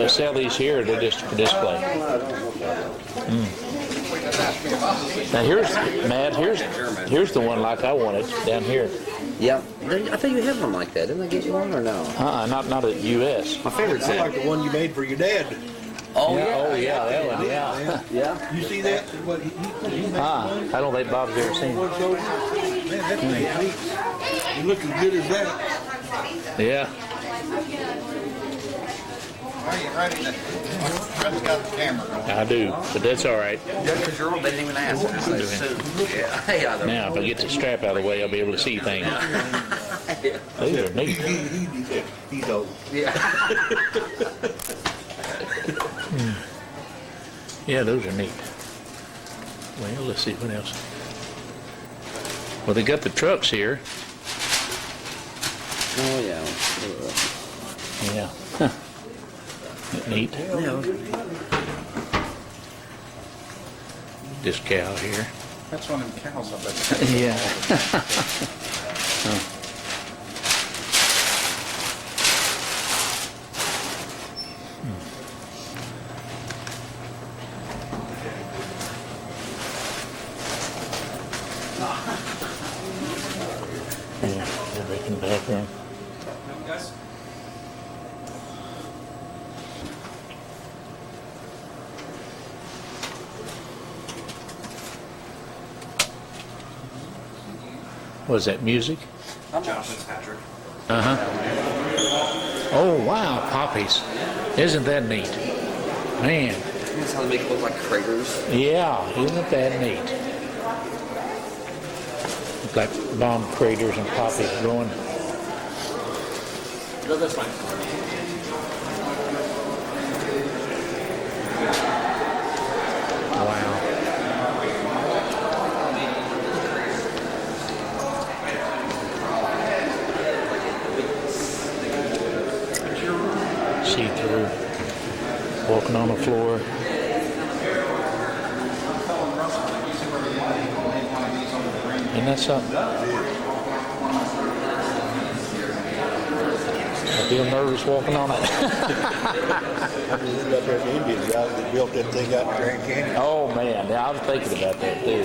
sell these here, or they're just for display? Now here's, Matt, here's the one like I wanted down here. Yeah, I think you have one like that. Didn't I get you one or no? Not at U.S. My favorite set. I like the one you made for your dad. Oh yeah, yeah, oh yeah, that one, yeah. Yeah. You see that? What he made I don't think Bob's ever seen one it. shoulder. Man, that thing's neat. You look as good as that. Yeah. Are you ready to? I've got the camera going. I do, but that's all right. Just because you're old, they didn't even ask. Just say Sue. Yeah. Now, if I get the strap out of the way, I'll be able to see things. These are neat. He's old. Yeah. Yeah, those are neat. Well, let's see what else. Well, they got the trucks here. Oh yeah. Yeah. Neat. Yeah. This cow here. That's one of them cows I bet. Yeah. Yeah, they're making the background. What is that, music? Josh Fitzpatrick. Oh, wow, poppies. Isn't that neat? Man, That's how they make it look like craters. yeah, isn't that neat? Look like bomb craters and poppies growing. Go this way. Wow. See through. Walking on the floor. Isn't that something? I feel nervous walking on it. I just ended up there at the Indian guy that built that thing out in Grand Canyon. Oh man, yeah, I was thinking about that too.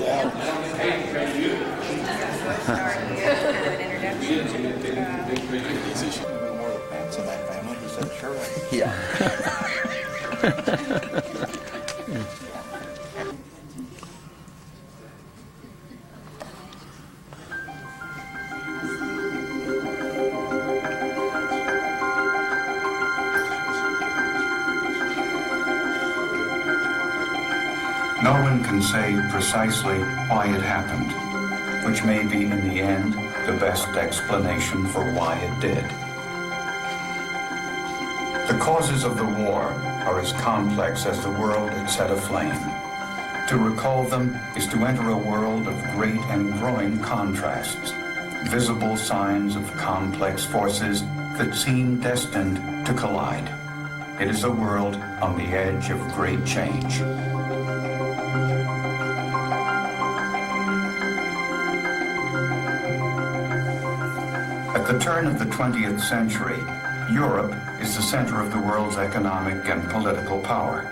Yeah. No one can say precisely why it happened, which may be in the end the best explanation for why it did. The causes of the war are as complex as the world it set aflame. To recall them is to enter a world of great and growing contrasts, visible signs of complex forces that seem destined to collide. It is a world on the edge of great change. At the turn of the 20th century, Europe is the center of the world's economic and political power.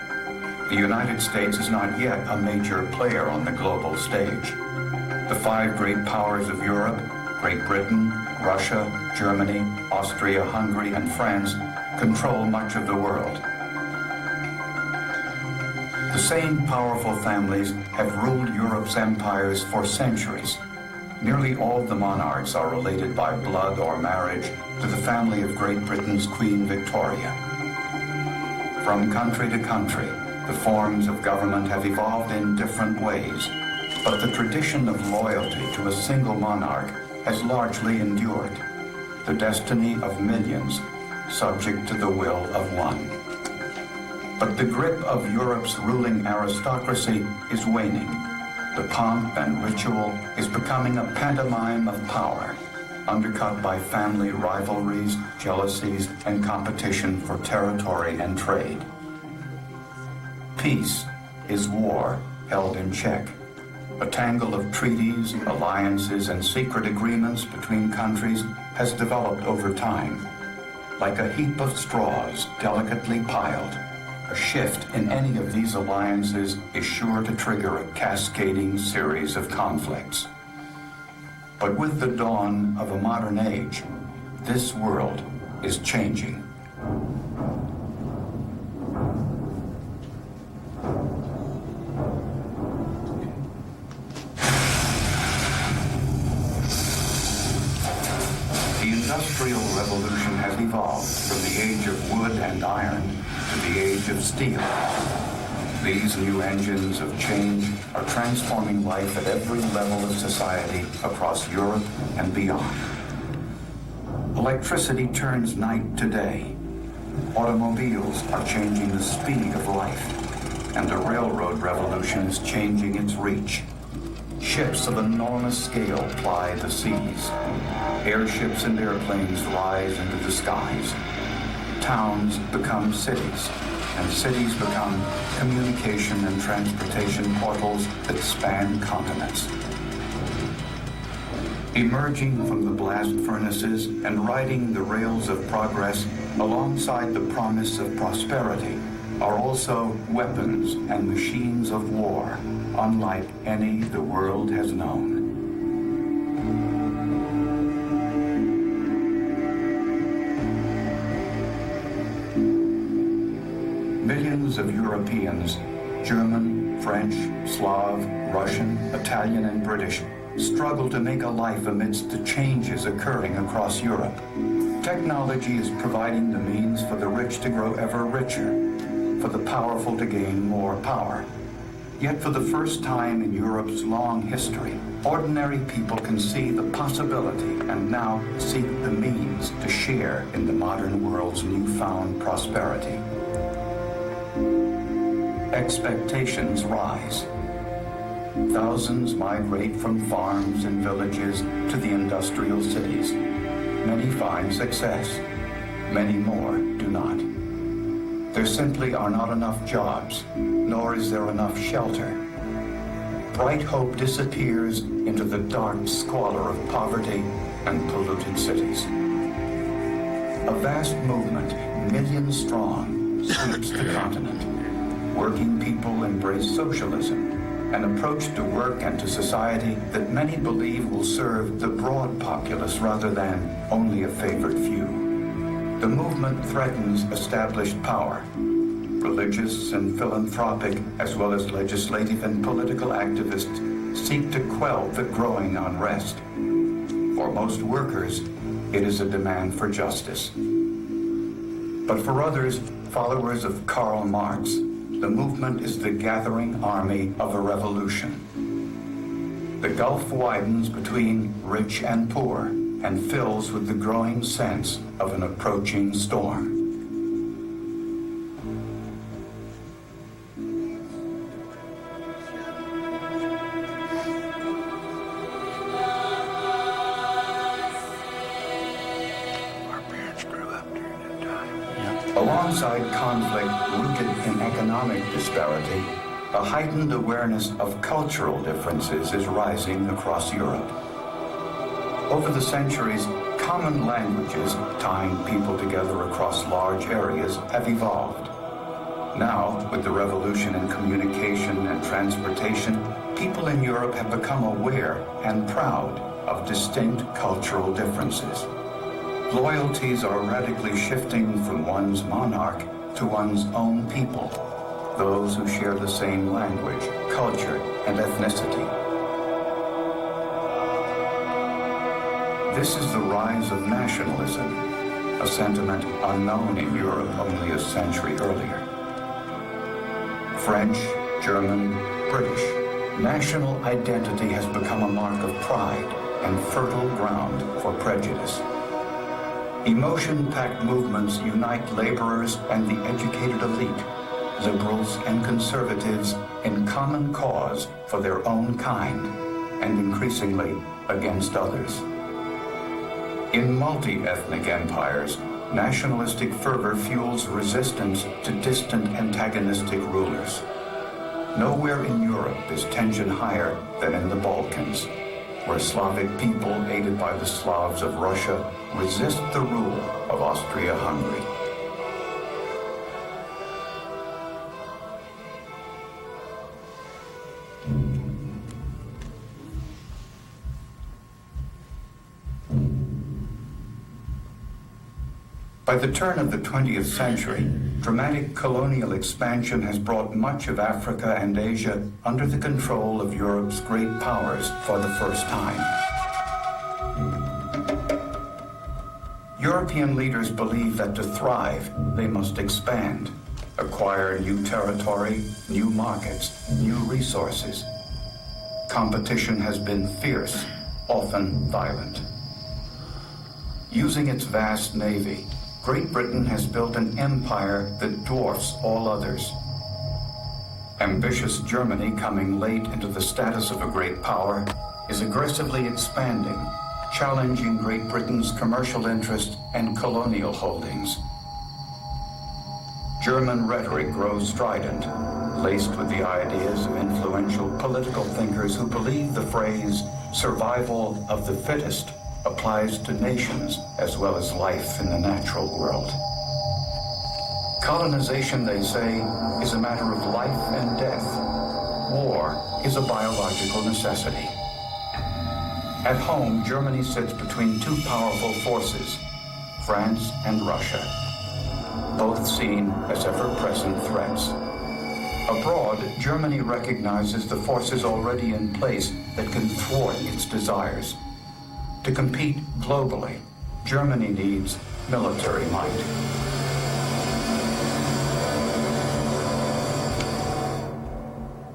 The United States is not yet a major player on the global stage. The five great powers of Europe, Great Britain, Russia, Germany, Austria-Hungary, and France, control much of the world. The same powerful families have ruled Europe's empires for centuries. Nearly all the monarchs are related by blood or marriage to the family of Great Britain's Queen Victoria. From country to country, the forms of government have evolved in different ways, but the tradition of loyalty to a single monarch has largely endured, the destiny of millions subject to the will of one. But the grip of Europe's ruling aristocracy is waning. The pomp and ritual is becoming a pantomime of power, undercut by family rivalries, jealousies, and competition for territory and trade. Peace is war held in check. A tangle of treaties, alliances, and secret agreements between countries has developed over time. like a heap of straws delicately piled. A shift in any of these alliances is sure to trigger a cascading series of conflicts. But with the dawn of a modern age, this world is changing. The Industrial Revolution has evolved from the age of wood and iron to the age of steel. These new engines of change are transforming life at every level of society across Europe and beyond. Electricity turns night to day. Automobiles are changing the speed of life, and the railroad revolution is changing its reach. Ships of enormous scale ply the seas. Airships and airplanes rise into the skies. Towns become cities, and cities become communication and transportation portals that span continents. Emerging from the blast furnaces and riding the rails of progress alongside the promise of prosperity are also weapons and machines of war, unlike any the world has known. Millions of Europeans, German, French, Slav, Russian, Italian, and British, struggle to make a life amidst the changes occurring across Europe. Technology is providing the means for the rich to grow ever richer, for the powerful to gain more power. Yet for the first time in Europe's long history, ordinary people can see the possibility and now seek the means to share in the modern world's newfound prosperity. Expectations rise. Thousands migrate from farms and villages to the industrial cities. Many find success. Many more do not. There simply are not enough jobs, nor is there enough shelter. Bright hope disappears into the dark squalor of poverty and polluted cities. A vast movement, millions strong, sweeps the continent. Working people embrace socialism, an approach to work and to society that many believe will serve the broad populace rather than only a favored few. The movement threatens established power. Religious and philanthropic, as well as legislative and political activists, seek to quell the growing unrest. For most workers, it is a demand for justice. But for others, followers of Karl Marx, the movement is the gathering army of a revolution. The gulf widens between rich and poor and fills with the growing sense of an approaching storm. Our parents grew up during that time. Alongside conflict rooted in economic disparity, a heightened awareness of cultural differences is rising across Europe. Over the centuries, common languages tying people together across large areas have evolved. Now, with the revolution in communication and transportation, people in Europe have become aware and proud of distinct cultural differences. Loyalties are radically shifting from one's monarch to one's own people, those who share the same language, culture, and ethnicity. This is the rise of nationalism, a sentiment unknown in Europe only a century earlier. French, German, British, national identity has become a mark of pride and fertile ground for prejudice. Emotion-packed movements unite laborers and the educated elite, liberals and conservatives, in common cause for their own kind, and increasingly against others. In multi-ethnic empires, nationalistic fervor fuels resistance to distant antagonistic rulers. Nowhere in Europe is tension higher than in the Balkans. where Slavic people, aided by the Slavs of Russia, resist the rule of Austria-Hungary. By the turn of the 20th century, dramatic colonial expansion has brought much of Africa and Asia under the control of Europe's great powers for the first time. European leaders believe that to thrive, they must expand, acquire new territory, new markets, new resources. Competition has been fierce, often violent. Using its vast navy, Great Britain has built an empire that dwarfs all others. Ambitious Germany, coming late into the status of a great power, is aggressively expanding, challenging Great Britain's commercial interest and colonial holdings. German rhetoric grows strident, laced with the ideas of influential political thinkers who believe the phrase survival of the fittest applies to nations as well as life in the natural world. Colonization, they say, is a matter of life and death. War is a biological necessity. At home, Germany sits between two powerful forces, France and Russia, both seen as ever-present threats. Abroad, Germany recognizes the forces already in place that can thwart its desires. To compete globally, Germany needs military might.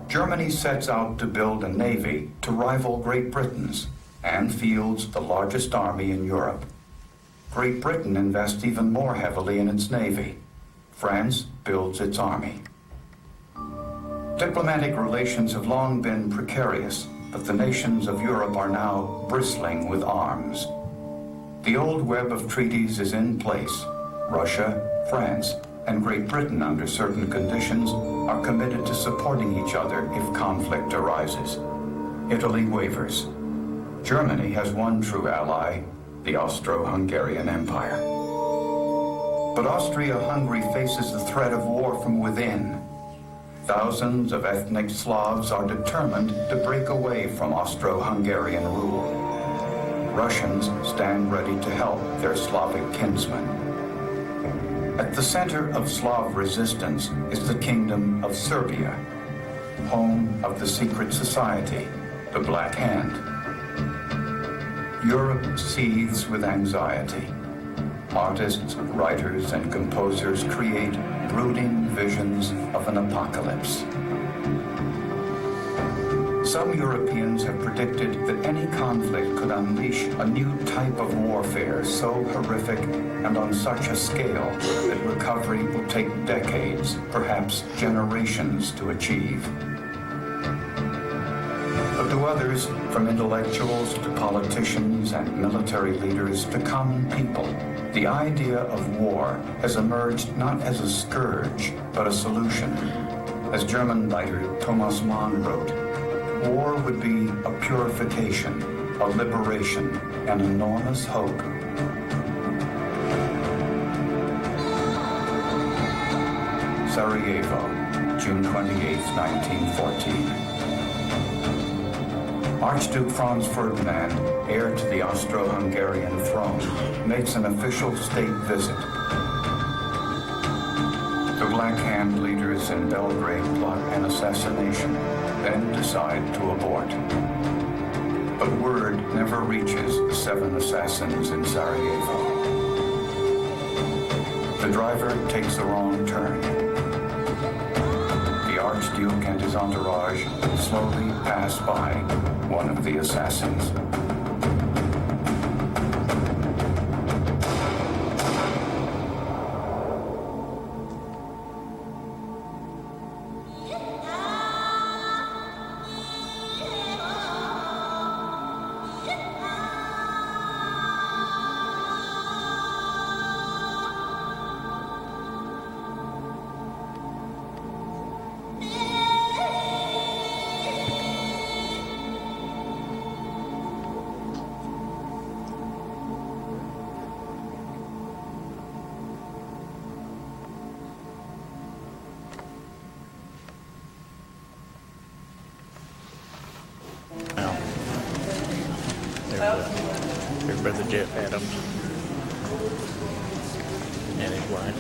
Germany sets out to build a navy to rival Great Britain's and fields the largest army in Europe. Great Britain invests even more heavily in its navy. France builds its army. Diplomatic relations have long been precarious, but the nations of Europe are now bristling with arms. The old web of treaties is in place. Russia, France, and Great Britain, under certain conditions, are committed to supporting each other if conflict arises. Italy wavers. Germany has one true ally, the Austro-Hungarian Empire. But Austria-Hungary faces the threat of war from within. Thousands of ethnic Slavs are determined to break away from Austro-Hungarian rule. Russians stand ready to help their Slavic kinsmen. At the center of Slav resistance is the Kingdom of Serbia, home of the secret society, the Black Hand. Europe seethes with anxiety. Artists, writers, and composers create brooding visions of an apocalypse. Some Europeans have predicted that any conflict could unleash a new type of warfare so horrific and on such a scale that recovery will take decades, perhaps generations, to achieve. But to others, from intellectuals to politicians and military leaders to common people, the idea of war has emerged not as a scourge, but a solution. As German writer Thomas Mann wrote, war would be a purification, a liberation, an enormous hope. Sarajevo, June 28, 1914. Archduke Franz Ferdinand, heir to the Austro-Hungarian throne, makes an official state visit. The Black Hand leaders in Belgrade plot an assassination, then decide to abort. But word never reaches the 7 assassins in Sarajevo. The driver takes the wrong turn. The Archduke and his entourage slowly pass by one of the assassins. Brother Jeff Adams and his wife.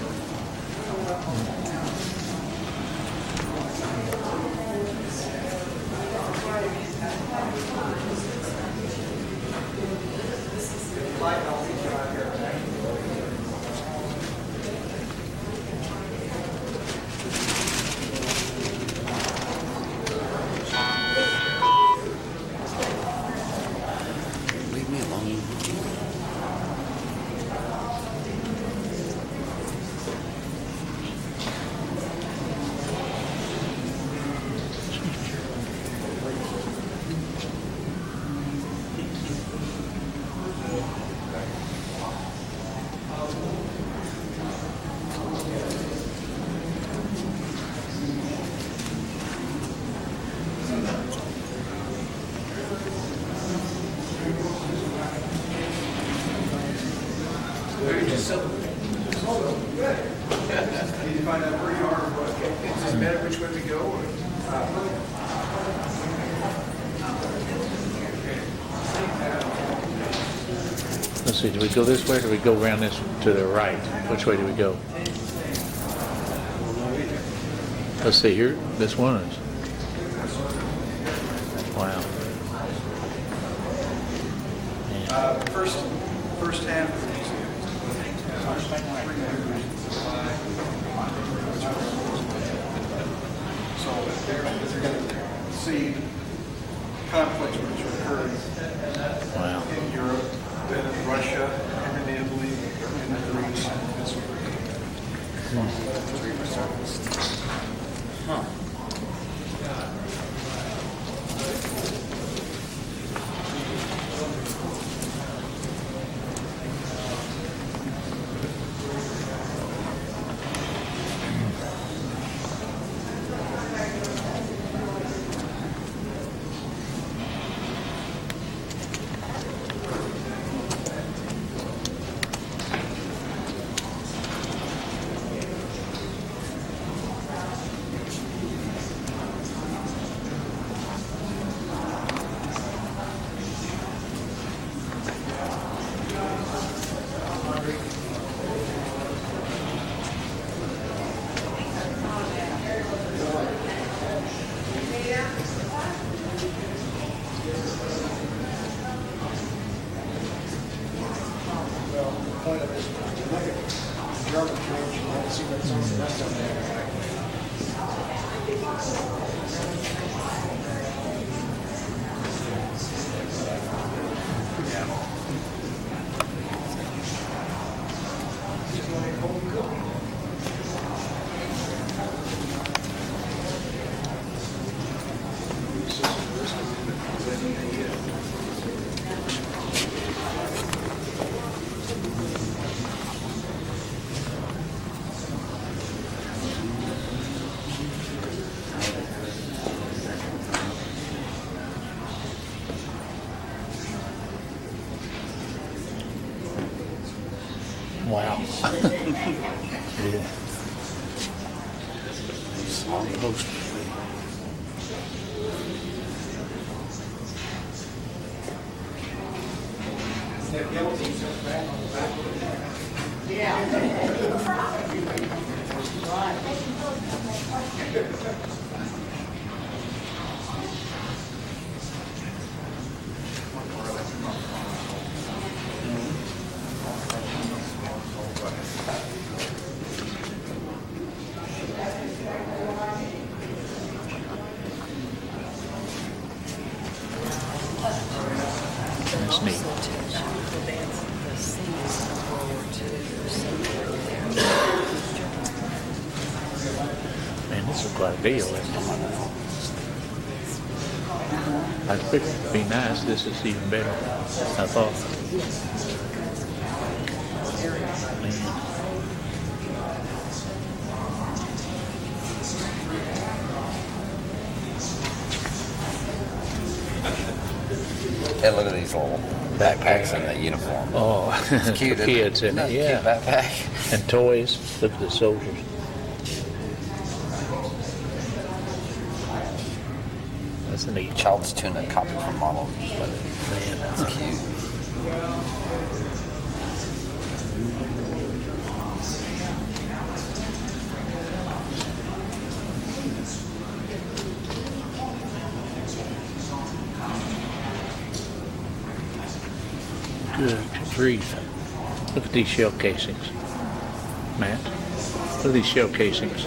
Leave me alone. Need to find out where you are, is it better which way we go? Or, Let's see, do we go this way or do we go around this to the right? Which way do we go? Let's see here, this one is. Wow. first half of these. So they're going to see conflicts which are occurring Wow. in Europe, then in Russia, and in Italy, and in Greece, and this sort of thing. Huh. Point of this, look at the German church, you want to see what's on the rest of there. Wow. Yeah. Small post. That's neat. Man, this is quite a deal, isn't it? I figured it'd be nice. This is even better, I thought. Man. Hey, look at these little backpacks in the uniform. Oh, It's cute, for isn't it? kids, isn't it? Cute Yeah. backpack. And toys. Look at the soldiers. That's a neat. Child's tunic copy from model. Man, It's cute. Good grief. Look at these shell casings. Matt, look at these shell casings.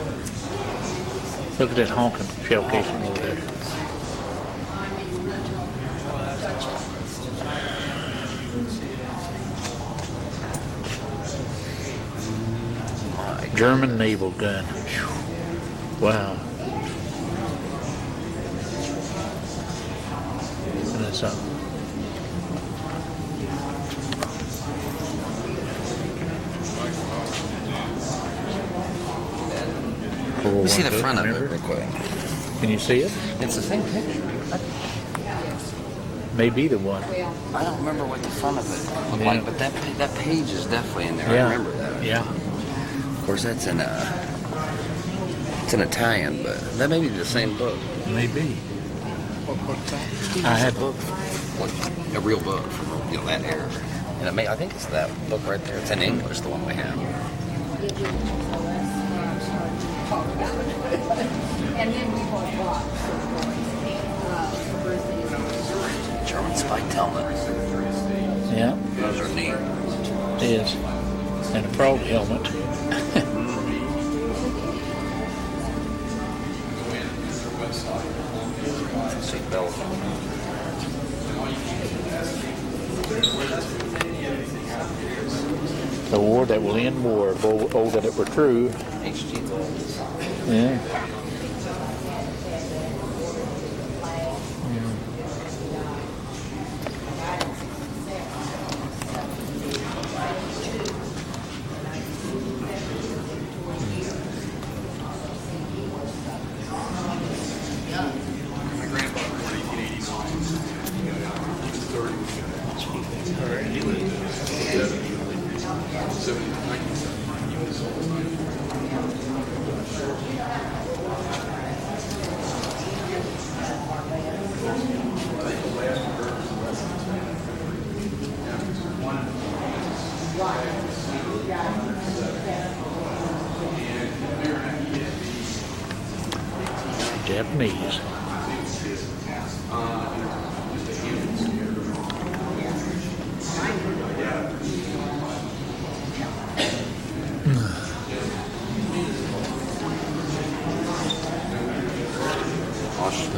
Look at that honking shell casing over there. German naval gun. Whew. Wow. And that's up. Let's see the front of it real quick. Can you see it? It's the same picture. Maybe the one. I don't remember what the front of it looked like, but that page is definitely in there. Yeah. I remember that. Yeah. Of course, that's in it's an Italian, but that may be the same book. Maybe. I had a book, like a real book from that era, and I think it's that book right there. It's in English, the one we have. And then we bought blocks. German spiked helmet. Yeah. Those are neat. It is. And a frog helmet. Seat belt. The war that will end war. Oh, that it were true. HG. Yeah. Japanese.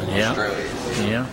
Yeah. Australia. Yeah.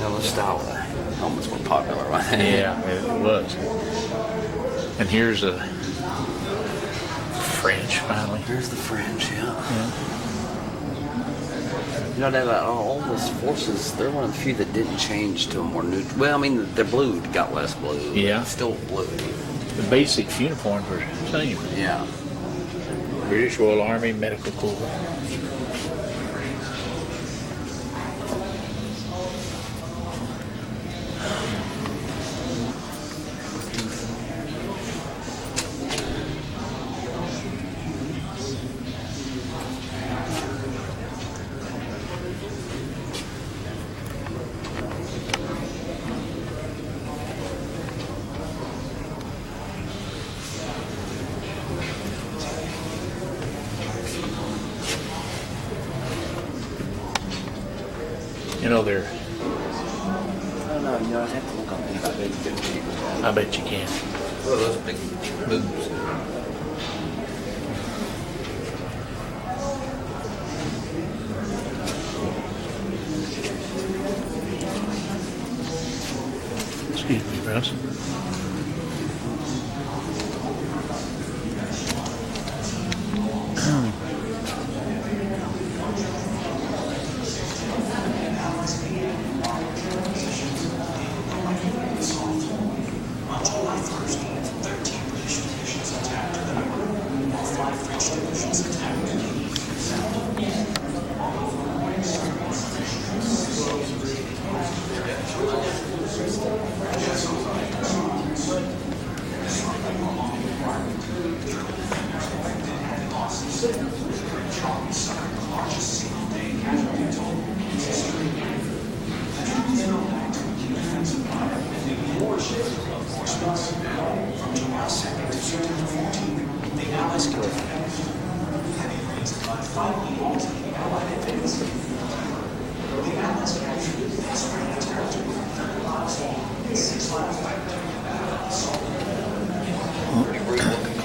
Now the style helmets were popular, right? Yeah, it was. And here's a French finally. Here's the French, Yeah. You know, that all those forces, they're one of the few that didn't change to a more neutral. Well, I mean, the blue got less blue. Yeah. Still blue. The basic uniforms were the same. Yeah. British Royal Army Medical Corps. You know, they're, I don't know. You know, I have to look on eBay. I bet you can. What are those big boobs? Excuse me, Russ.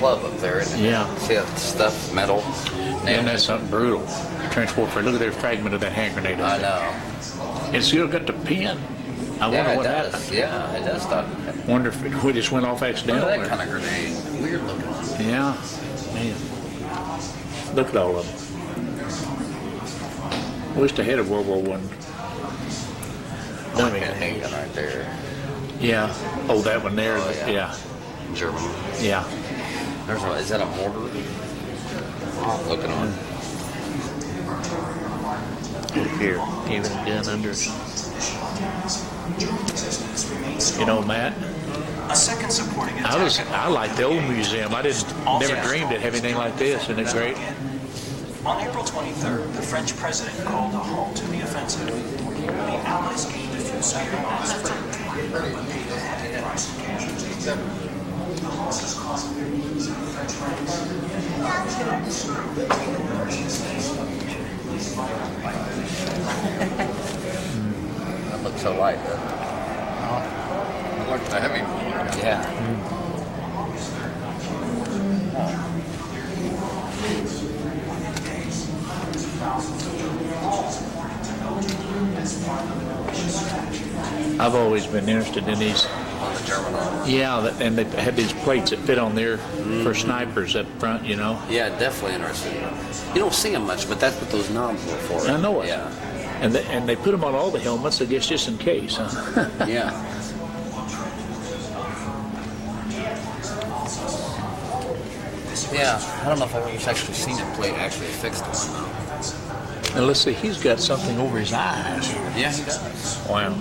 club up there, isn't it? Yeah. See that stuff, metal? And that's something brutal. Trench warfare. Look at that fragment of that hand grenade. I know. It's still got the pin. I wonder Yeah, it what does. happened. Yeah, it does stop. Wonder if it just went off Look accidentally. at that kind of grenade. Weird looking. Yeah, man. Look at all of them. I wish they had a World War One. Look at that handgun right there. Yeah. Oh, that one there. Oh, yeah. Yeah. German. Yeah. There's a, is that a mortar? Looking on. Look here. Even a gun under it. You know, Matt, A second supporting I like the old museum. I never dreamed it'd have anything like this. Isn't it great? On April 23rd, the French president called a halt to the offensive. The Allies gained a few spear bombs for victory, but paid a heavy price in casualties. The losses caused their knees on the French ranks. That looks so light, doesn't it? It looked heavy. Yeah. I've always been interested in these. On the German arm. Yeah, and they had these plates that fit on there for snipers up front, you know. Yeah, definitely interesting. You don't see them much, but that's what those knobs were for. I know it. Yeah. And they put them on all the helmets, I guess, just in case, huh? Yeah. Yeah, I don't know if I've ever actually seen a plate actually fixed one though. And let's see, he's got something over his eyes. Yeah, he does. Wow.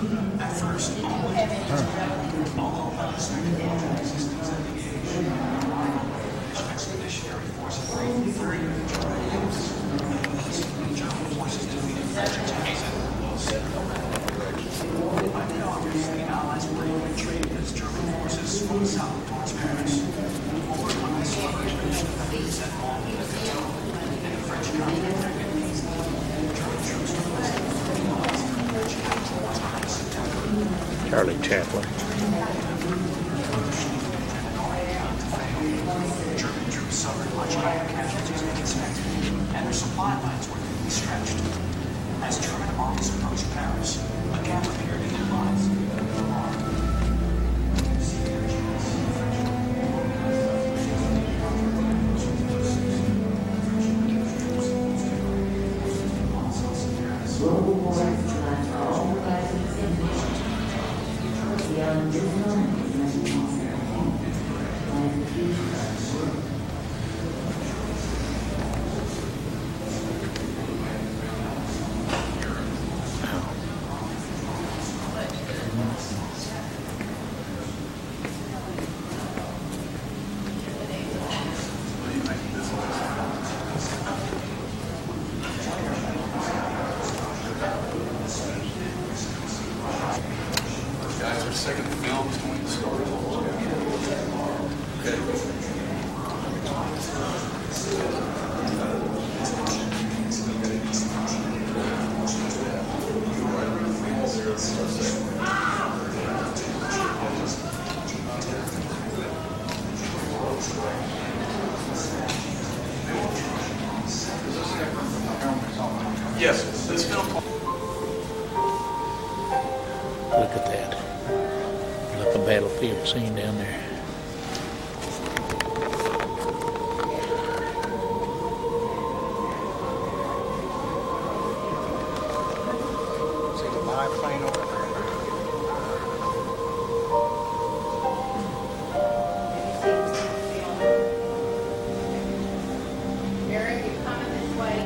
Charlie Chaplin. German troops suffered much higher casualties than expected, and their supply lines were thinly stretched. As German armies approached Paris, a gap appeared in their lines. Guys are sick of the films when we start. Okay. Yes, this film. Look at that. Like a battlefield scene down there. See the biplane over there? Eric, you're coming this way.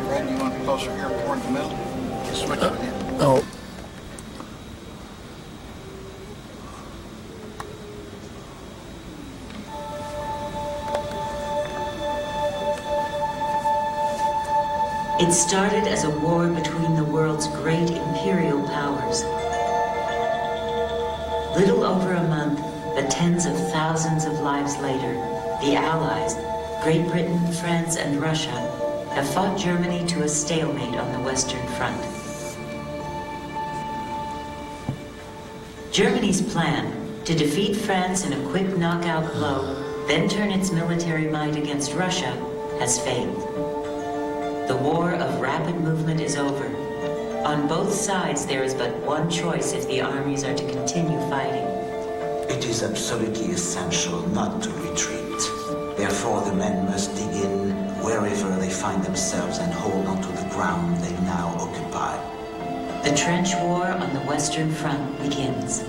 Red, you want closer here toward the middle? Switch with you. Oh. It started as a war between the world's great imperial powers. Little over a month, but tens of thousands of lives later, the Allies, Great Britain, France, and Russia, have fought Germany to a stalemate on the Western Front. Germany's plan, to defeat France in a quick knockout blow, then turn its military might against Russia, has failed. The war of rapid movement is over. On both sides, there is but one choice if the armies are to continue fighting. It is absolutely essential not to retreat. Therefore, the men must dig in wherever they find themselves and hold onto the ground they now occupy. The trench war on the Western Front begins.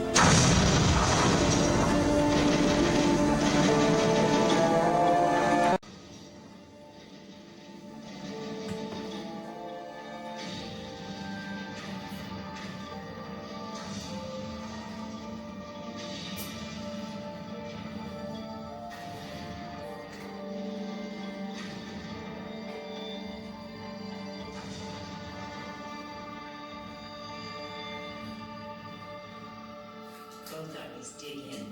Both armies dig in.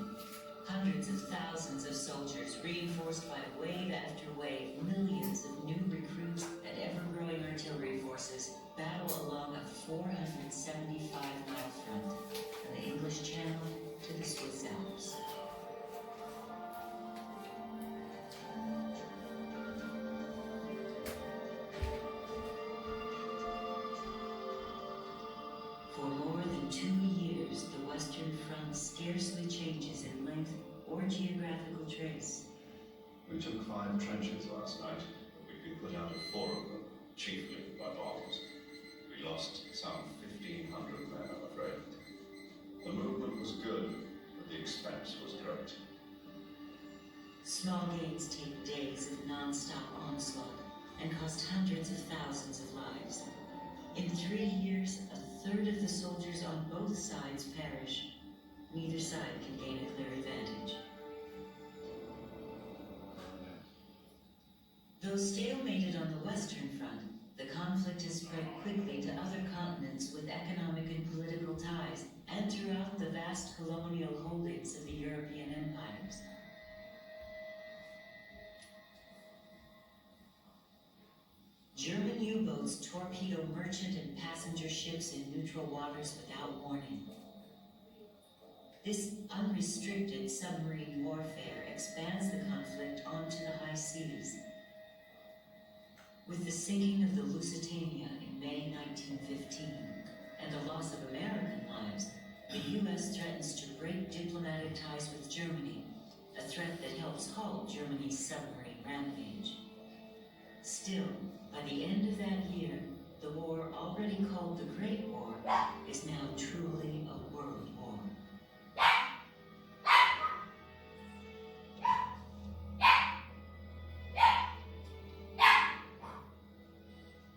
Hundreds of thousands of soldiers, reinforced by wave after wave, millions of new recruits and ever-growing artillery forces, battle along a 475-mile front, from the English Channel to the Swiss Alps. For more than 2 years, the Western Front scarcely changes in length or geographical trace. We took 5 trenches last night, but we'd been put out of 4 of them, chiefly by bombs. We lost some 1,500 men, I'm afraid. The movement was good, but the expense was great. Small gains take days of non-stop onslaught and cost hundreds of thousands of lives. In 3 years, a third of the soldiers on both sides perish. Neither side can gain a clear advantage. Though stalemated on the Western Front, the conflict has spread quickly to other continents with economic and political ties, and throughout the vast colonial holdings of the European empires. German U-boats torpedo merchant and passenger ships in neutral waters without warning. This unrestricted submarine warfare expands the conflict onto the high seas. With the sinking of the Lusitania in May 1915 and the loss of American lives, the U.S. threatens to break diplomatic ties with Germany, a threat that helps halt Germany's submarine rampage. Still, by the end of that year, the war already called the Great War is now truly a world war.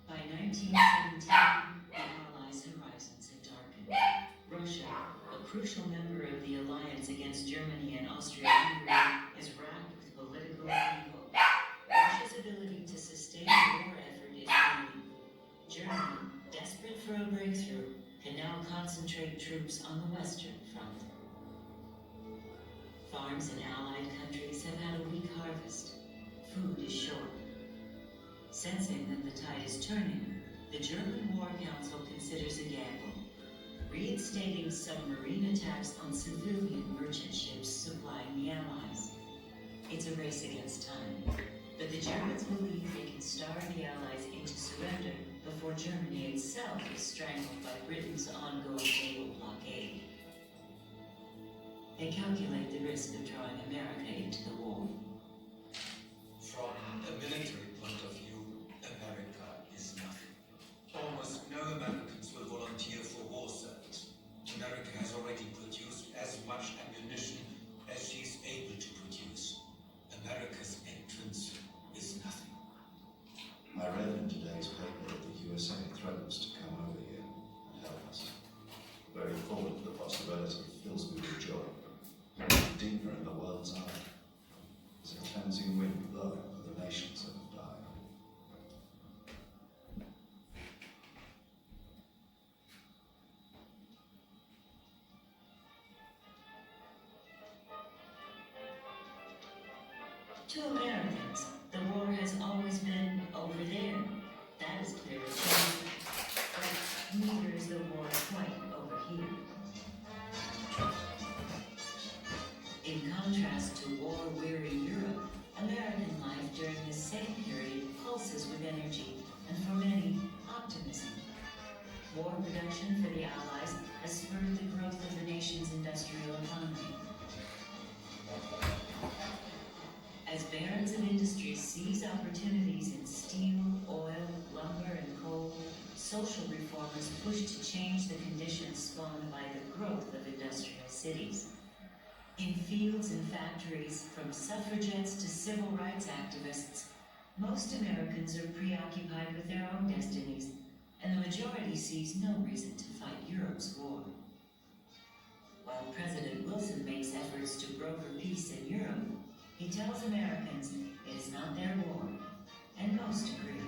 By 1917, the Allies' horizons had darkened. Russia, a crucial member of the alliance against Germany and Austria-Hungary, is racked with political upheaval. Russia's ability to sustain the war effort is waning. Germany, desperate for a breakthrough, can now concentrate troops on the Western Front. Farms in Allied countries have had a weak harvest. Food is short. Sensing that the tide is turning, the German War Council considers a gamble, reinstating submarine attacks on civilian merchant ships supplying the Allies. It's a race against time, but the Germans believe they can starve the Allies into surrender before Germany itself is strangled by Britain's ongoing naval blockade. They calculate the risk of drawing America into the war. From a military point of view, America is nothing. Almost no Americans will volunteer for war service. America has already produced as much ammunition as she is able to produce. America's entrance is nothing. I read in today's paper that the USA threatens to come over here and help us. The very thought of the possibility fills me with joy. Deeper in the world's eye. To Americans, the war has always been over there. That is clear as day. But neither is the war quite over here. In contrast to war-weary Europe, American life during this same period pulses with energy and, for many, optimism. War production for the Allies has spurred the growth of the nation's industrial economy. As barons of industry seize opportunities in steel, oil, lumber, and coal, social reformers push to change the conditions spawned by the growth of industrial cities. In fields and factories, from suffragettes to civil rights activists, most Americans are preoccupied with their own destinies, and the majority sees no reason to fight Europe's war. While President Wilson makes efforts to broker peace in Europe, he tells Americans it is not their war, and most agree.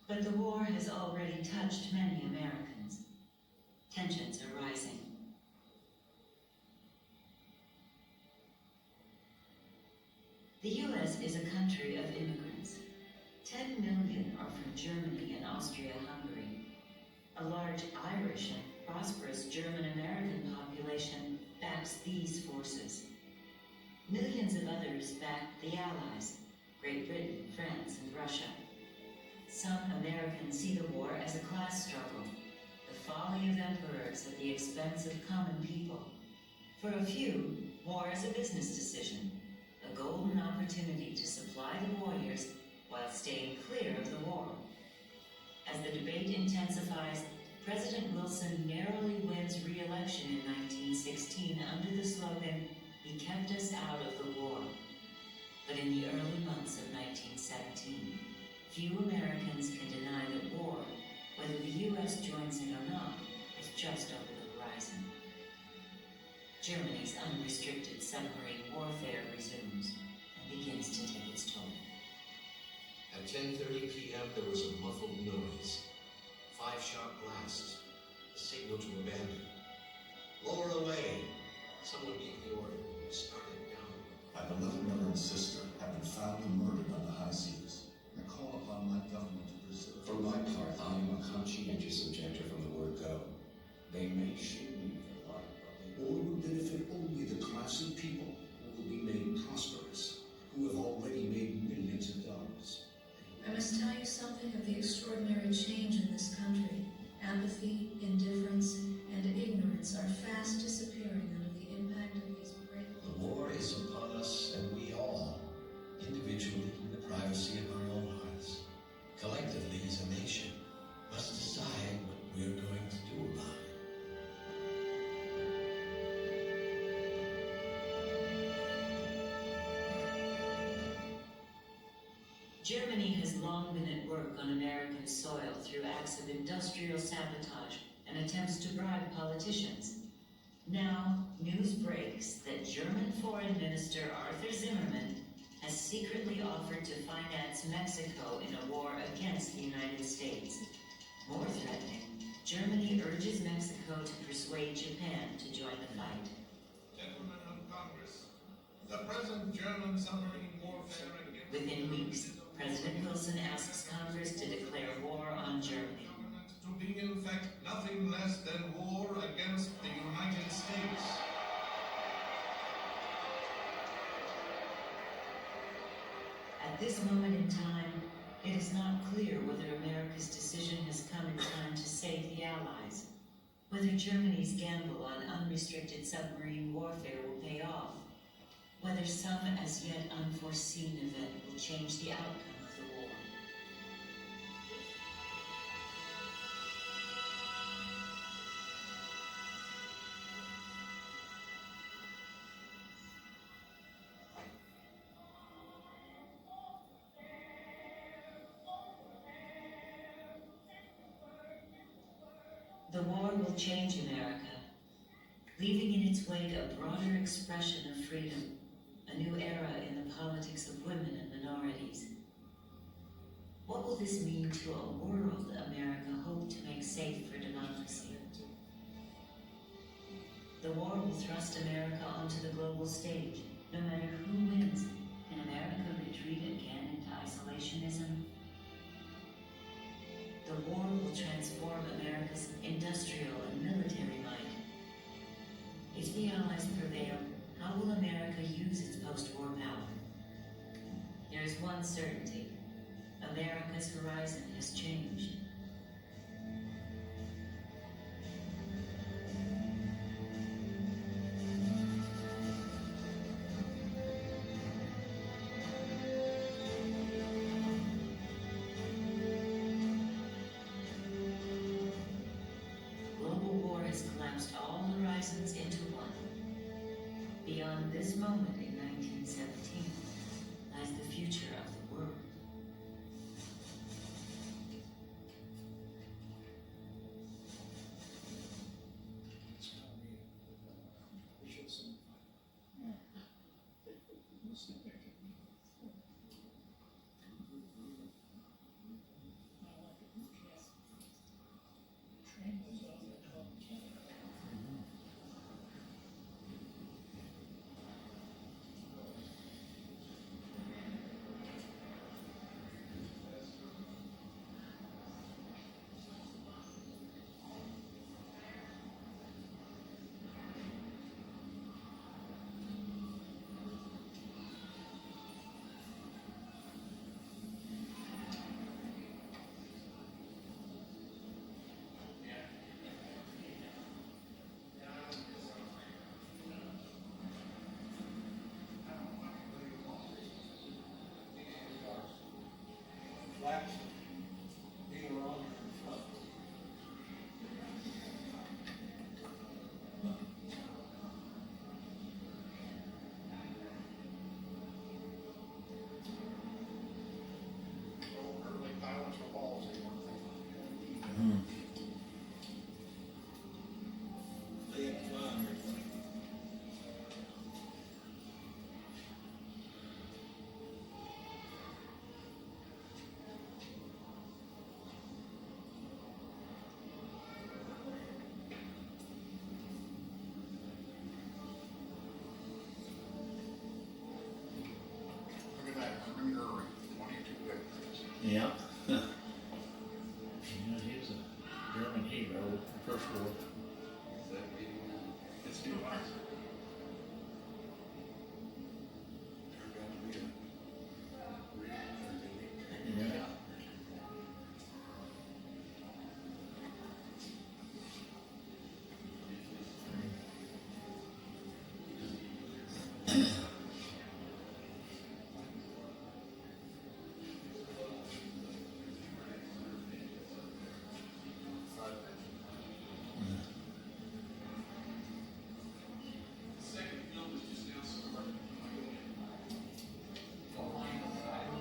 But the war has already touched many Americans. Tensions are rising. The U.S. is a country of immigrants. 10 million are from Germany and Austria-Hungary. A large Irish and prosperous German-American population backs these forces. Millions of others back the Allies, Great Britain, France, and Russia. Some Americans see the war as a class struggle, the folly of emperors at the expense of common people. For a few, war is a business decision, a golden opportunity to supply the warriors while staying clear of the war. As the debate intensifies, President Wilson narrowly wins re-election in 1916 under the slogan, "He kept us out of the war." But in the early months of 1917, few Americans can deny that war, whether the U.S. joins it or not, is just over the horizon. Germany's unrestricted submarine warfare resumes and begins to take its toll. At 10:30 p.m. there was a muffled noise. 5 sharp blasts. A signal to abandon. Lower away. Someone gave the order. Start it down. My beloved mother and sister have been found and murdered on the high seas. I call upon my government to preserve. For my part, I am a conscientious objector from the word go. They may shoot me if they like, but The war will benefit only the class of people who will be made prosperous, who have already made millions of dollars. I must tell you something of the extraordinary change in this country. Apathy, indifference, and ignorance are fast disappearing under the impact of these great... The war is upon us, and we all, individually in the privacy of our own hearts, collectively as a nation, must decide what we're going to do about it. Germany has long been at work on American soil through acts of industrial sabotage and attempts to bribe politicians. Now, news breaks that German Foreign Minister Arthur Zimmermann has secretly offered to finance Mexico in a war against the United States. More threatening, Germany urges Mexico to persuade Japan to join the fight. Gentlemen of Congress, the present German submarine warfare against... Within weeks, President Wilson asks Congress to declare war on Germany. To be in fact nothing less than war against the United States. At this moment in time, it is not clear whether America's decision has come in time to save the Allies, whether Germany's gamble on unrestricted submarine warfare will pay off, whether some as yet unforeseen event will change the outcome of the war. The war will change America, leaving in its wake a broader expression of freedom, a new era in the politics of women and minorities. What will this mean to a world America hoped to make safe for democracy? The war will thrust America onto the global stage, no matter who wins the Allies prevail, how will America use its post-war power? There is one certainty. America's horizon has changed. Global war has collapsed all horizons into one. Beyond this moment in 1917 lies the future of the world. Flaps being around here in front. Early pilots were balls, they weren't thinking. They had fun. Look at that, Henry Irving, 22 victories. Yeah. Yeah, he was a German hero in the First War. It's too much. Turned out to be a real tragedy. Yeah.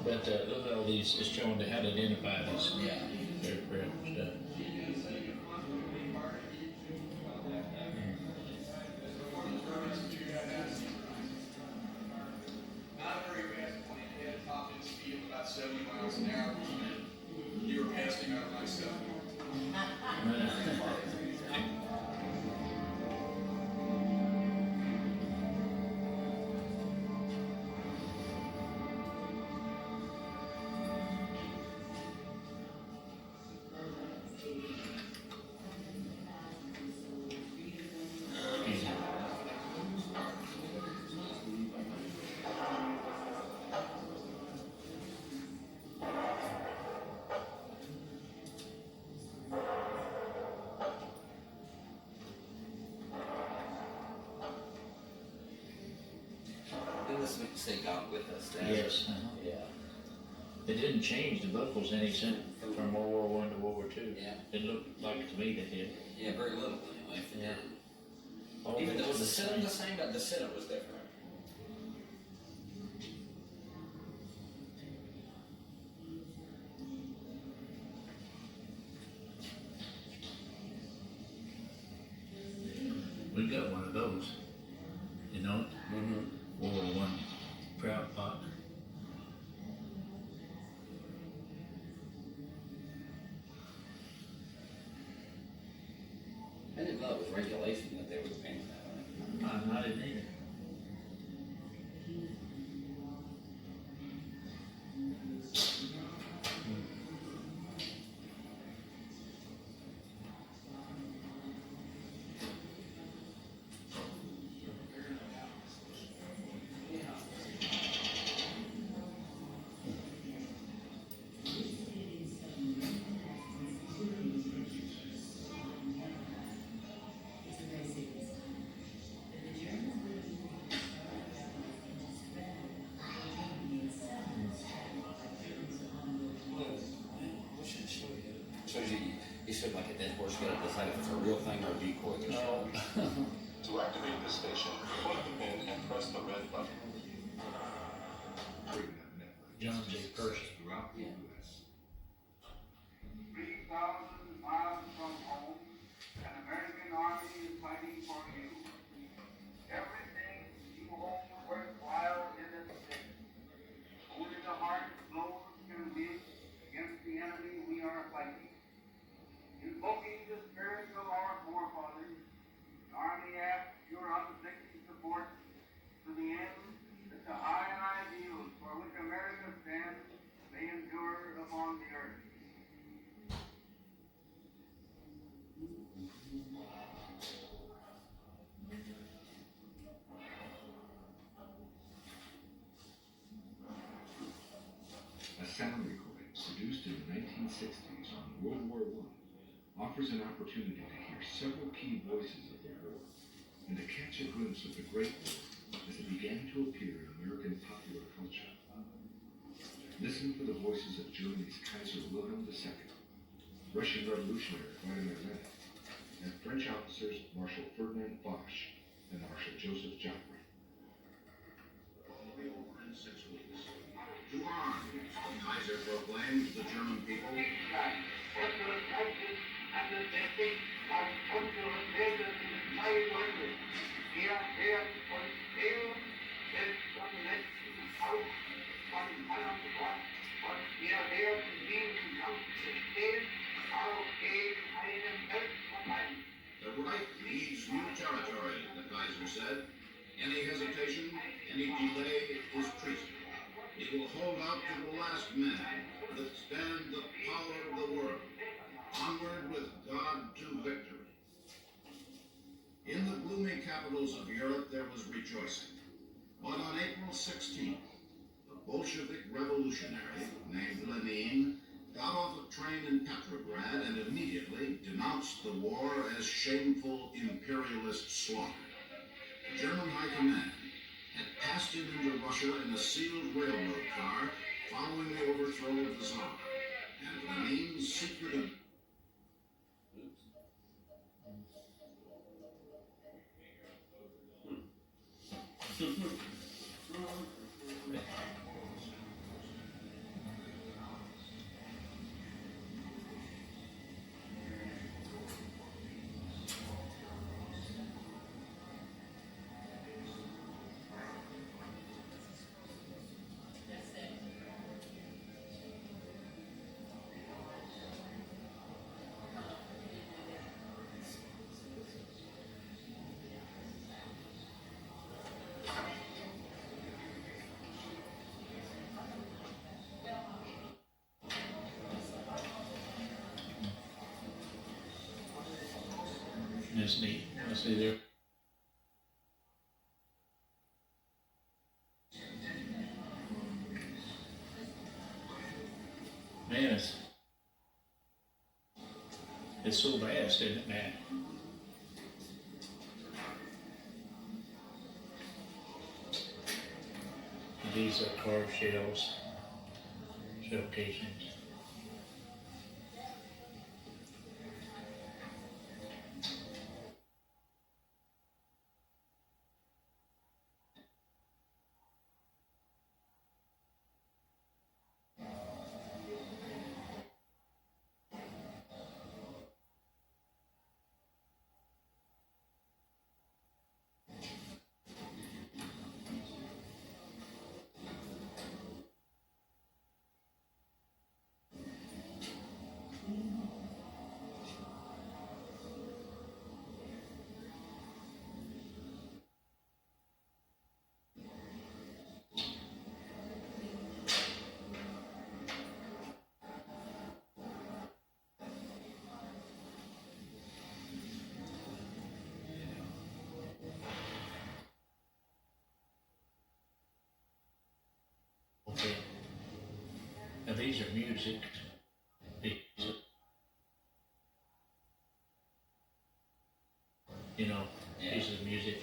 But look at all these, it's showing how to identify these aircraft and stuff. Not a very fast plane. It had a top end speed of about 70 miles an hour. You were passing out of my stuff. This mistake got with us, Dad. Yes. Yeah. They didn't change the buckles any since from World War I to World War II. Yeah. It looked like to me they did. Yeah, very little anyway. If it Yeah. did. All Even they though did the was center the same, but the center was different. We got one of those. You know it? World War I Proud Pot. I didn't know it was regulation that they were painting that way. I didn't either. just got to decide if it's a real thing or a decoy this time. To activate the station, plug the pin and press the red button. John J. Percy. Throughout the U.S. 3,000 miles from home, an American army is fighting for you. Everything you hold worthwhile is at stake. Only the heart and soul can win against the enemy we are fighting. Invoking the spirit of our forefathers, the Army asks your unflinching support to the end that the high ideals for which America stands may endure upon the earth. A sound recording produced in the 1960s on World War I offers an opportunity to hear several key voices of the war and to catch a glimpse of the Great War as it began to appear in American popular culture. Listen for the voices of Germany's Kaiser Wilhelm II, Russian revolutionary Vladimir Lenin, and French officers Marshal Ferdinand Foch and Marshal Joseph Joffre. Will be over in 6 weeks. To arms, the Kaiser proclaimed to the German people. The Reich leads new territory, the Kaiser said. Any hesitation, any delay is treason. He will hold out to the last man, withstand the power of the world. Onward with God to victory. In the gloomy capitals of Europe there was rejoicing. But on April 16th, the Bolshevik revolutionary named Lenin got off a train in Petrograd and immediately denounced the war as shameful imperialist slaughter. The German High Command had passed him into Russia in a sealed railroad car following the overthrow of the Tsar, and Lenin's secret That's neat. I see there. Man, it's so vast, isn't it, man? These are carved shells, shell casings. Okay. Now these are music. You know, pieces of music.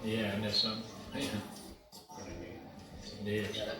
Yeah, and that's something. Yeah. It is. Yeah.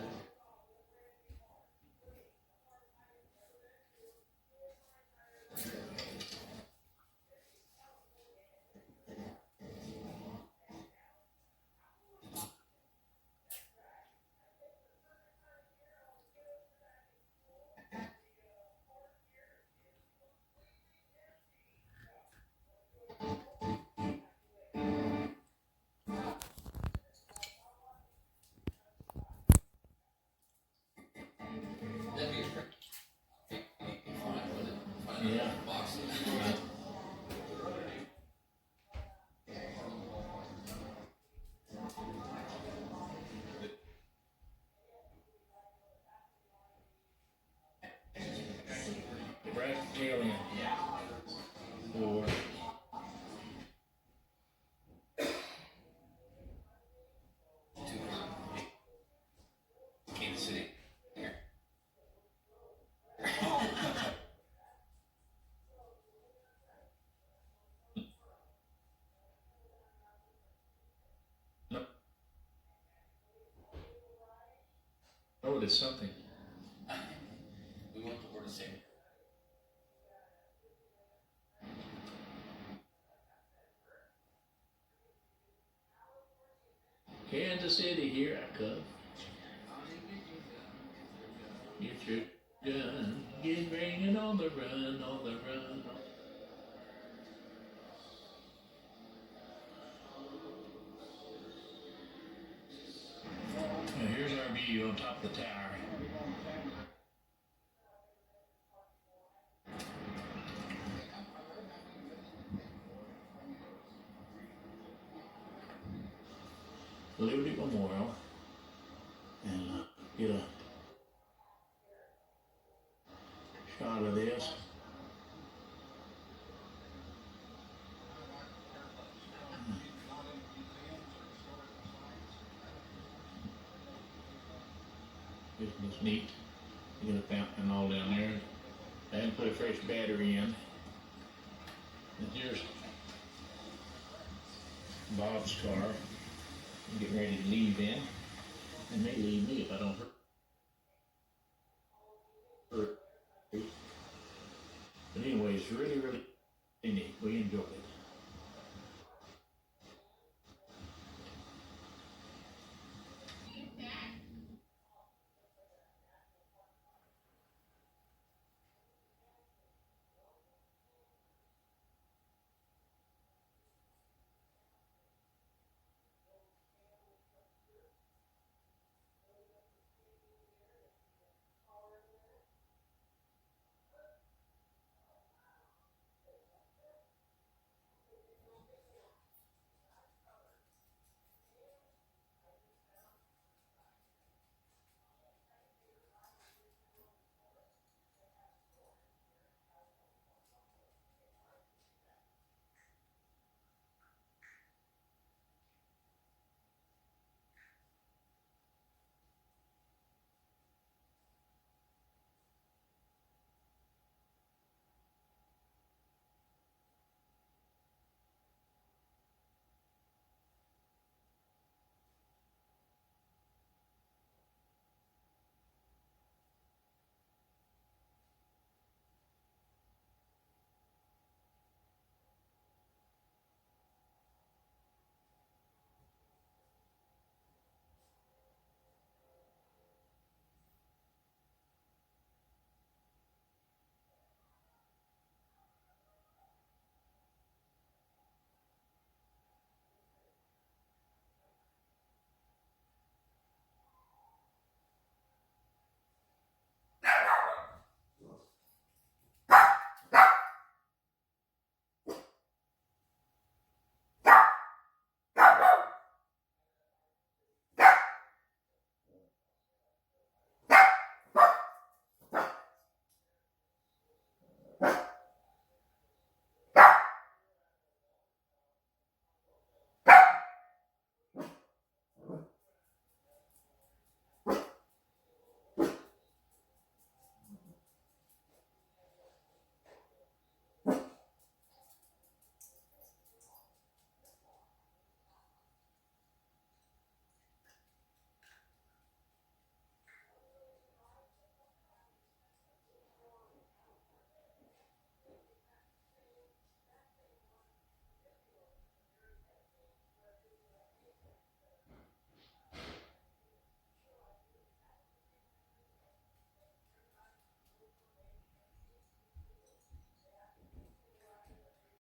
Right tail end. Or Kansas City. oh, it is something. We want the word to say. Kansas City, here I come. Get your gun, get ringing on the run, on the run. Now here's our view on top of the tower. Liberty Memorial, and get a shot of this. It's neat. You get a fountain and all down there. I hadn't put a fresh battery in. And here's Bob's car. I'm getting ready to leave in. They may leave me if I don't hurt. But anyway, it's really, really neat. We enjoyed it.